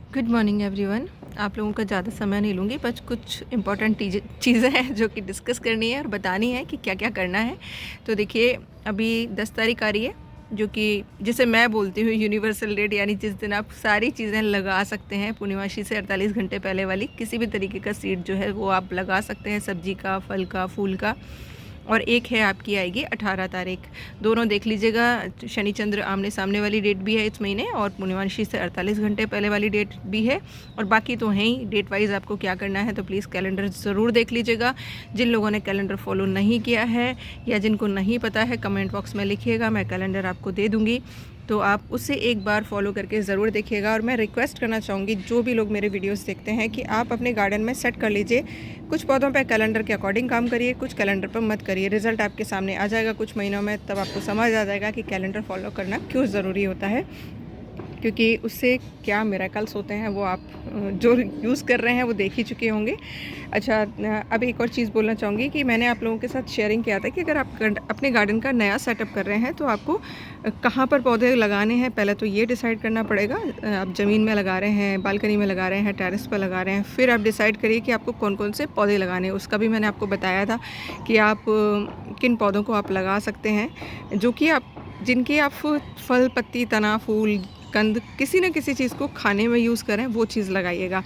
Good morning everyone. आप लोगों का ज़्यादा समय नहीं लूँगी, बस कुछ इंपॉर्टेंट चीज़ें हैं जो कि डिस्कस करनी है और बतानी है कि क्या क्या करना है। तो देखिए, अभी 10 तारीख आ रही है, जो कि जिसे मैं बोलती हूँ यूनिवर्सल डेट, यानी जिस दिन आप सारी चीज़ें लगा सकते हैं। पूर्णिमासी से 48 घंटे पहले वाली किसी भी तरीके का सीड जो है वो आप लगा सकते हैं, सब्जी का, फल का, फूल का। और एक है आपकी आएगी 18 तारीख। दोनों देख लीजिएगा, शनि चंद्र आमने सामने वाली डेट भी है इस महीने, और पूर्णिमासी से 48 घंटे पहले वाली डेट भी है। और बाकी तो हैं ही। डेट वाइज आपको क्या करना है, तो प्लीज़ कैलेंडर ज़रूर देख लीजिएगा। जिन लोगों ने कैलेंडर फॉलो नहीं किया है या जिनको नहीं पता है, कमेंट बॉक्स में लिखिएगा, मैं कैलेंडर आपको दे दूँगी, तो आप उसे एक बार फॉलो करके ज़रूर देखिएगा। और मैं रिक्वेस्ट करना चाहूँगी, जो भी लोग मेरे वीडियोस देखते हैं, कि आप अपने गार्डन में सेट कर लीजिए। कुछ पौधों पे कैलेंडर के अकॉर्डिंग काम करिए, कुछ कैलेंडर पर मत करिए। रिज़ल्ट आपके सामने आ जाएगा कुछ महीनों में, तब आपको समझ आ जाएगा कि कैलेंडर फॉलो करना क्यों ज़रूरी होता है, क्योंकि उससे क्या मिरेकल्स होते हैं वो आप जो यूज़ कर रहे हैं वो देख ही चुके होंगे। अच्छा, अब एक और चीज़ बोलना चाहूँगी कि मैंने आप लोगों के साथ शेयरिंग किया था कि अगर आप अपने गार्डन का नया सेटअप कर रहे हैं तो आपको कहाँ पर पौधे लगाने हैं, पहले तो ये डिसाइड करना पड़ेगा। आप ज़मीन में लगा रहे हैं, बालकनी में लगा रहे हैं, टेरेस पर लगा रहे हैं, फिर आप डिसाइड करिए कि आपको कौन कौन से पौधे लगाने हैं। उसका भी मैंने आपको बताया था कि आप किन पौधों को आप लगा सकते हैं, जो कि आप जिनकी आप फल, पत्ती, तना, फूल, कंद किसी न किसी चीज़ को खाने में यूज़ करें, वो चीज़ लगाइएगा।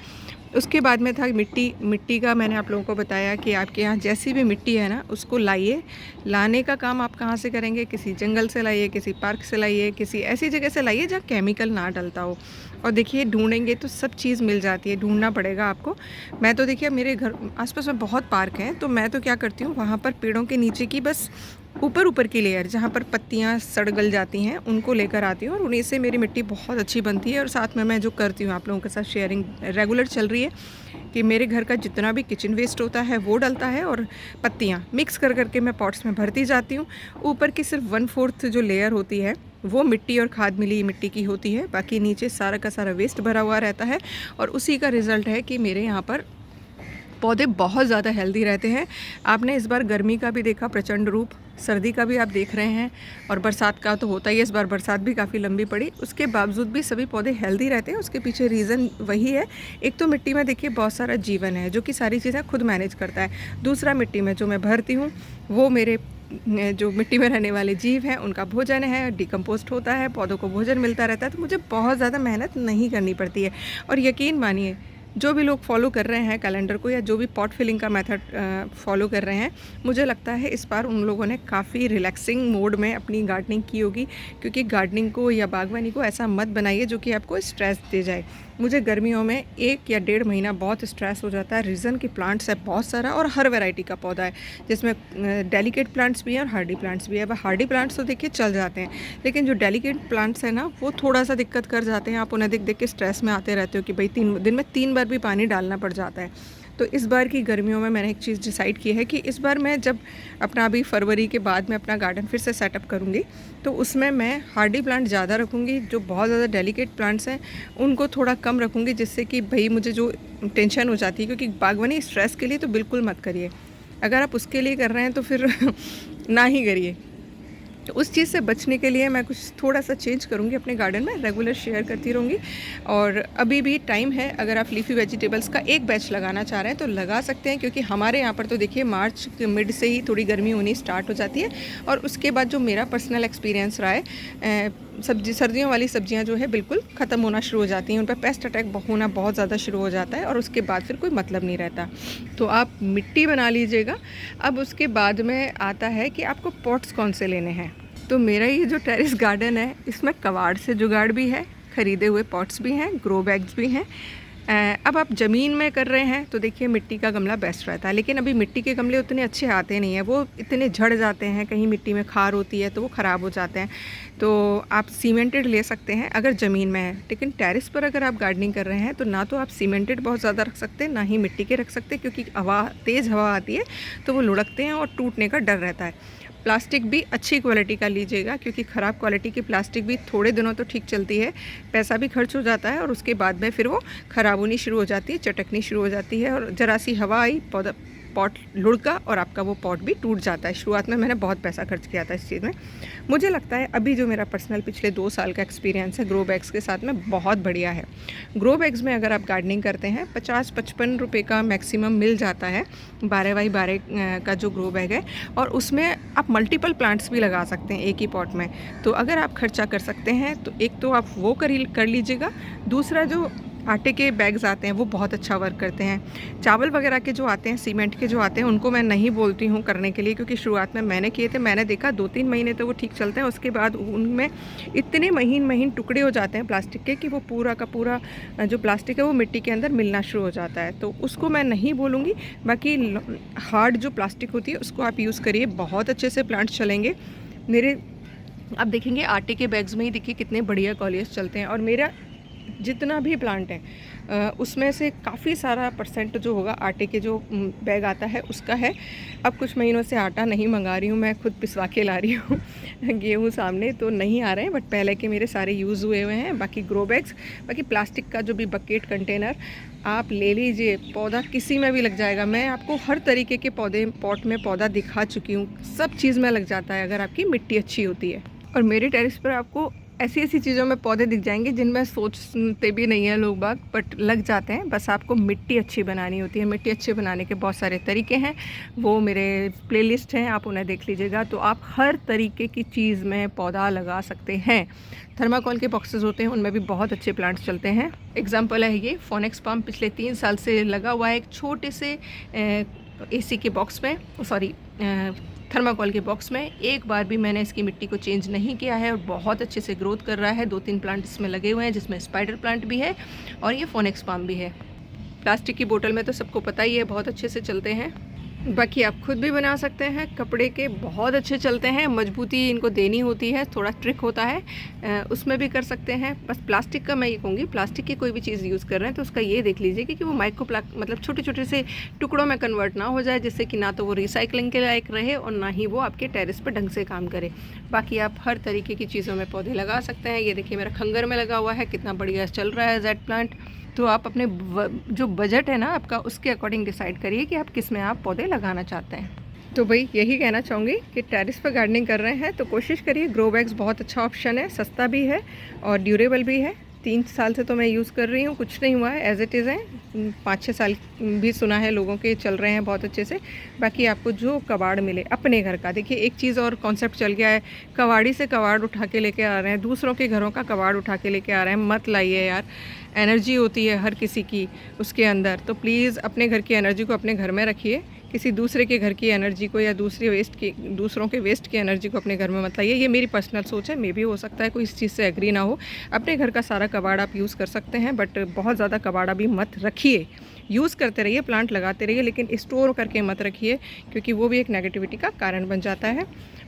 उसके बाद में था मिट्टी का मैंने आप लोगों को बताया कि आपके यहाँ जैसी भी मिट्टी है ना, उसको लाइए। लाने का काम आप कहाँ से करेंगे, किसी जंगल से लाइए, किसी पार्क से लाइए, किसी ऐसी जगह से लाइए जहाँ केमिकल ना डलता हो। और देखिए, ढूंढेंगे तो सब चीज़ मिल जाती है, ढूंढना पड़ेगा आपको। मैं तो देखिए, मेरे घर आसपास में बहुत पार्क हैं, तो मैं तो क्या करती हूँ, वहाँ पर पेड़ों के नीचे की बस ऊपर की लेयर, जहाँ पर पत्तियाँ सड़ गल जाती हैं, उनको लेकर आती हूँ और उन्हीं से मेरी मिट्टी बहुत अच्छी बनती है। और साथ में मैं जो करती हूँ, आप लोगों के साथ शेयरिंग रेगुलर चल रही है, कि मेरे घर का जितना भी किचन वेस्ट होता है वो डलता है, और पत्तियाँ मिक्स कर करके मैं पॉट्स में भरती जाती हूँ। ऊपर की सिर्फ 1/4 जो लेयर होती है वो मिट्टी और खाद मिली मिट्टी की होती है, बाकी नीचे सारा का सारा वेस्ट भरा हुआ रहता है। और उसी का रिज़ल्ट है कि मेरे यहाँ पर पौधे बहुत ज़्यादा हेल्दी रहते हैं। आपने इस बार गर्मी का भी देखा प्रचंड रूप, सर्दी का भी आप देख रहे हैं, और बरसात का तो होता ही है। इस बार बरसात भी काफ़ी लंबी पड़ी, उसके बावजूद भी सभी पौधे हेल्दी रहते हैं। उसके पीछे रीज़न वही है, एक तो मिट्टी में देखिए बहुत सारा जीवन है जो कि सारी चीज़ें खुद मैनेज करता है। दूसरा, मिट्टी में जो मैं भरती हूँ वो मेरे जो मिट्टी में रहने वाले जीव हैं उनका भोजन है, डिकम्पोस्ट होता है, पौधों को भोजन मिलता रहता है, तो मुझे बहुत ज़्यादा मेहनत नहीं करनी पड़ती है। और यकीन मानिए, जो भी लोग फॉलो कर रहे हैं कैलेंडर को, या जो भी पॉट फिलिंग का मेथड फॉलो कर रहे हैं, मुझे लगता है इस बार उन लोगों ने काफ़ी रिलैक्सिंग मोड में अपनी गार्डनिंग की होगी। क्योंकि गार्डनिंग को या बागवानी को ऐसा मत बनाइए जो कि आपको स्ट्रेस दे जाए। मुझे गर्मियों में 1 या 1.5 महीना बहुत स्ट्रेस हो जाता है। रीज़न की प्लांट्स है बहुत सारा, और हर वैरायटी का पौधा है, जिसमें डेलिकेट प्लांट्स भी हैं और हार्डी प्लांट्स भी है। अब हार्डी प्लांट्स तो देखिए चल जाते हैं, लेकिन जो डेलिकेट प्लांट्स हैं ना, वो थोड़ा सा दिक्कत कर जाते हैं। आप उन्हें देख देख के स्ट्रेस में आते रहते हो कि भाई 3 दिन में 3 बार भी पानी डालना पड़ जाता है। तो इस बार की गर्मियों में मैंने एक चीज़ डिसाइड की है कि इस बार मैं जब अपना अभी फरवरी के बाद में अपना गार्डन फिर से सेटअप करूँगी, तो उसमें मैं हार्डी प्लांट ज़्यादा रखूँगी। जो बहुत ज़्यादा डेलिकेट प्लांट्स हैं उनको थोड़ा कम रखूँगी, जिससे कि भाई मुझे जो टेंशन हो जाती है, क्योंकि बागवानी स्ट्रेस के लिए तो बिल्कुल मत करिए। अगर आप उसके लिए कर रहे हैं तो फिर ना ही करिए। तो उस चीज़ से बचने के लिए मैं कुछ थोड़ा सा चेंज करूँगी अपने गार्डन में, रेगुलर शेयर करती रहूँगी। और अभी भी टाइम है, अगर आप लीफी वेजिटेबल्स का एक बैच लगाना चाह रहे हैं तो लगा सकते हैं, क्योंकि हमारे यहाँ पर तो देखिए मार्च के मिड से ही थोड़ी गर्मी होनी स्टार्ट हो जाती है। और उसके बाद जो मेरा पर्सनल एक्सपीरियंस रहा है, सर्दियों वाली सब्जियां जो है बिल्कुल ख़त्म होना शुरू हो जाती हैं, उन पर पेस्ट अटैक होना बहुत ज़्यादा शुरू हो जाता है, और उसके बाद फिर कोई मतलब नहीं रहता। तो आप मिट्टी बना लीजिएगा। अब उसके बाद में आता है कि आपको पॉट्स कौन से लेने हैं। तो मेरा ये जो टेरेस गार्डन है, इसमें कबाड़ से जुगाड़ भी है, ख़रीदे हुए पॉट्स भी हैं, ग्रो बैग्स भी हैं। अब आप ज़मीन में कर रहे हैं तो देखिए मिट्टी का गमला बेस्ट रहता है, लेकिन अभी मिट्टी के गमले उतने अच्छे आते नहीं हैं, वो इतने झड़ जाते हैं, कहीं मिट्टी में खार होती है तो वो ख़राब हो जाते हैं। तो आप सीमेंटेड ले सकते हैं अगर ज़मीन में है, लेकिन टेरेस पर अगर आप गार्डनिंग कर रहे हैं तो ना तो आप सीमेंटेड बहुत ज़्यादा रख सकते, ना ही मिट्टी के रख सकते, क्योंकि तेज़ हवा आती है तो वो लुढ़कते हैं और टूटने का डर रहता है। प्लास्टिक भी अच्छी क्वालिटी का लीजिएगा, क्योंकि ख़राब क्वालिटी की प्लास्टिक भी थोड़े दिनों तो ठीक चलती है, पैसा भी खर्च हो जाता है, और उसके बाद में फिर वो ख़राब होनी शुरू हो जाती है, चटकनी शुरू हो जाती है, और ज़रा सी हवा आई पौधा पॉट लुढ़का और आपका वो पॉट भी टूट जाता है। शुरुआत में मैंने बहुत पैसा खर्च किया था इस चीज़ में। मुझे लगता है अभी जो मेरा पर्सनल पिछले 2 साल का एक्सपीरियंस है ग्रो बैग्स के साथ में, बहुत बढ़िया है। ग्रो बैग्स में अगर आप गार्डनिंग करते हैं 50-55 रुपये का मैक्सिमम मिल जाता है 12x12 का जो ग्रो बैग है, और उसमें आप मल्टीपल प्लांट्स भी लगा सकते हैं एक ही पॉट में। तो अगर आप खर्चा कर सकते हैं तो एक तो आप वो कर लीजिएगा। दूसरा जो आटे के बैग्स आते हैं वो बहुत अच्छा वर्क करते हैं। चावल वगैरह के जो आते हैं, सीमेंट के जो आते हैं, उनको मैं नहीं बोलती हूँ करने के लिए, क्योंकि शुरुआत में मैंने किए थे, मैंने देखा 2-3 महीने तो वो ठीक चलते हैं, उसके बाद उनमें इतने महीन टुकड़े हो जाते हैं प्लास्टिक के कि वो पूरा का पूरा जो प्लास्टिक है वो मिट्टी के अंदर मिलना शुरू हो जाता है। तो उसको मैं नहीं बोलूँगी। बाकी हार्ड जो प्लास्टिक होती है उसको आप यूज़ करिए, बहुत अच्छे से प्लांट्स चलेंगे मेरे। आप देखेंगे आटे के बैग्स में ही देखिए कितने बढ़िया कॉलियस चलते हैं, और मेरा जितना भी प्लांट है उसमें से काफ़ी सारा परसेंट जो होगा आटे के जो बैग आता है उसका है। अब कुछ महीनों से आटा नहीं मंगा रही हूँ, मैं खुद पिसवा के ला रही हूँ गेहूँ सामने तो नहीं आ रहे हैं, बट पहले के मेरे सारे यूज़ हुए हुए हैं। बाकी ग्रो बैग्स, बाकी प्लास्टिक का जो भी बकेट कंटेनर आप ले लीजिए, पौधा किसी में भी लग जाएगा। मैं आपको हर तरीके के पौधे पॉट में पौधा दिखा चुकी हूँ, सब चीज़ में लग जाता है अगर आपकी मिट्टी अच्छी होती है। और मेरे टेरेस पर आपको ऐसी चीज़ों में पौधे दिख जाएंगे जिनमें सोचते भी नहीं है लोग बाग, बट लग जाते हैं। बस आपको मिट्टी अच्छी बनानी होती है। मिट्टी अच्छी बनाने के बहुत सारे तरीके हैं, वो मेरे प्लेलिस्ट हैं, आप उन्हें देख लीजिएगा। तो आप हर तरीके की चीज़ में पौधा लगा सकते हैं। थर्माकोल के बॉक्सेस होते हैं, उनमें भी बहुत अच्छे प्लांट्स चलते हैं। एग्जाम्पल है ये फोनेक्स पाम, पिछले 3 साल से लगा हुआ है एक छोटे से AC के बॉक्स में, सॉरी थर्माकोल के बॉक्स में। एक बार भी मैंने इसकी मिट्टी को चेंज नहीं किया है और बहुत अच्छे से ग्रोथ कर रहा है। 2-3 प्लांट इसमें लगे हुए हैं, जिसमें स्पाइडर प्लांट भी है और ये फोनेक्स पाम भी है। प्लास्टिक की बोतल में तो सबको पता ही है, बहुत अच्छे से चलते हैं। बाकी आप खुद भी बना सकते हैं, कपड़े के बहुत अच्छे चलते हैं। मजबूती इनको देनी होती है, थोड़ा ट्रिक होता है, उसमें भी कर सकते हैं। बस प्लास्टिक का मैं ये कहूँगी, प्लास्टिक की कोई भी चीज़ यूज़ कर रहे हैं तो उसका ये देख लीजिए कि वो मतलब छोटे छोटे से टुकड़ों में कन्वर्ट ना हो जाए, जिससे कि ना तो वो रिसाइकलिंग के लायक रहे और ना ही वो आपके टेरेस पर ढंग से काम करे। बाकी आप हर तरीके की चीज़ों में पौधे लगा सकते हैं। ये देखिए मेरा खंगर में लगा हुआ है, कितना बढ़िया चल रहा है जेड प्लांट। तो आप अपने जो बजट है ना आपका, उसके अकॉर्डिंग डिसाइड करिए कि आप किस में आप पौधे लगाना चाहते हैं। तो भाई यही कहना चाहूँगी कि टेरेस पर गार्डनिंग कर रहे हैं तो कोशिश करिए। ग्रो बैग्स बहुत अच्छा ऑप्शन है, सस्ता भी है और ड्यूरेबल भी है। 3 साल से तो मैं यूज़ कर रही हूँ, कुछ नहीं हुआ है, एज इट इज़ है। 5-6 साल भी सुना है लोगों के चल रहे हैं बहुत अच्छे से। बाकी आपको जो कबाड़ मिले अपने घर का, देखिए एक चीज़ और कॉन्सेप्ट चल गया है, कबाड़ी से कबाड़ उठा के लेके आ रहे हैं, दूसरों के घरों का कबाड़ उठा के लेके आ रहे हैं। मत लाइए यार, एनर्जी होती है हर किसी की उसके अंदर, तो प्लीज़ अपने घर की एनर्जी को अपने घर में रखिए। किसी दूसरे के घर की एनर्जी को या दूसरों के वेस्ट की एनर्जी को अपने घर में मत लाइए। ये मेरी पर्सनल सोच है, मे भी हो सकता है कोई इस चीज़ से एग्री ना हो। अपने घर का सारा कबाड़ आप यूज़ कर सकते हैं, बट बहुत ज़्यादा कबाड़ा भी मत रखिए। यूज़ करते रहिए, प्लांट लगाते रहिए, लेकिन स्टोर करके मत रखिए, क्योंकि वो भी एक नेगेटिविटी का कारण बन जाता है।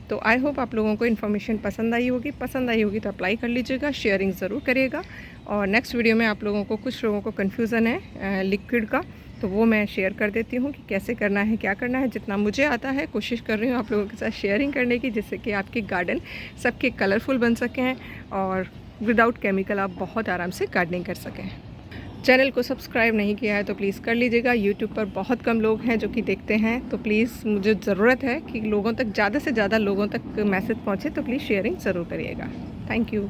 तो आई होप आप लोगों को इन्फॉर्मेशन पसंद आई होगी तो अप्लाई कर लीजिएगा, शेयरिंग ज़रूर करिएगा। और नेक्स्ट वीडियो में आप लोगों को, कुछ लोगों को कन्फ्यूज़न है लिक्विड का, तो वो मैं शेयर कर देती हूँ कि कैसे करना है, क्या करना है। जितना मुझे आता है कोशिश कर रही हूँ आप लोगों के साथ शेयरिंग करने की, जिससे कि आपके गार्डन सबके कलरफुल बन सकें और विदाउट केमिकल आप बहुत आराम से गार्डनिंग कर सकें। चैनल को सब्सक्राइब नहीं किया है तो प्लीज़ कर लीजिएगा। यूट्यूब पर बहुत कम लोग हैं जो कि देखते हैं, तो प्लीज़ मुझे ज़रूरत है कि लोगों तक, ज़्यादा से ज़्यादा लोगों तक मैसेज पहुँचे, तो प्लीज़ शेयरिंग ज़रूर करिएगा। Thank you.